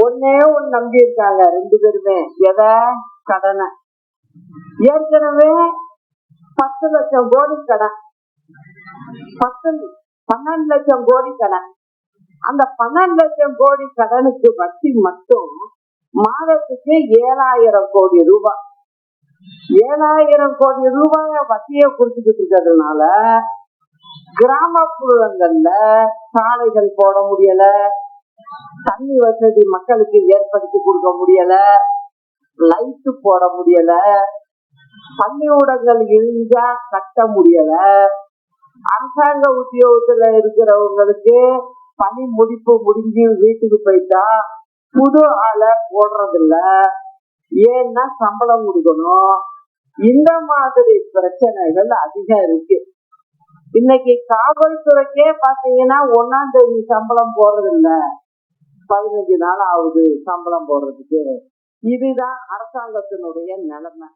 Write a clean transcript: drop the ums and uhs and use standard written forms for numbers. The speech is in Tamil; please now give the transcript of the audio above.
ஒன்னே ஒன்னு நம்பி இருக்காங்க ரெண்டு பேருமே. எதை? கடனை. ஏற்கனவே 10 லட்சம் கோடி கடன், 12 லட்சம் கோடி கடன். அந்த 12 லட்சம் கோடி கடனுக்கு வட்டி மட்டும் மாதத்துக்கு 7,000 கோடி ரூபாய். 7,000 கோடி ரூபாய வட்டியை கொடுத்துக்கிட்டு இருக்கிறதுனால கிராமப்புறங்கள்ல சாலைகள் போட முடியல, தண்ணி வசதி மக்களுக்கு ஏற்படுத்தி கொடுக்க முடியல, லைட்டு போட முடியல, பள்ளிக்கூடங்கள் இழிஞ்சா கட்ட முடியல, அரசாங்க உத்தியோகத்துல இருக்கிறவங்களுக்கு பணி முடிப்பு முடிஞ்சு வீட்டுக்கு போயிட்டா புது ஆளை போடுறதில்ல, ஏன்னா சம்பளம் கொடுக்கணும். இந்த மாதிரி பிரச்சனைகள் அதிகம் இருக்கு. இன்னைக்கு காவல்துறைக்கே பாத்தீங்கன்னா 1ஆம் தேதி சம்பளம் போடுறதில்ல, 15 நாள் ஆகுது சம்பளம் போடுறதுக்கு. இதுதான் அரசாங்கத்தினுடைய நிலைமை.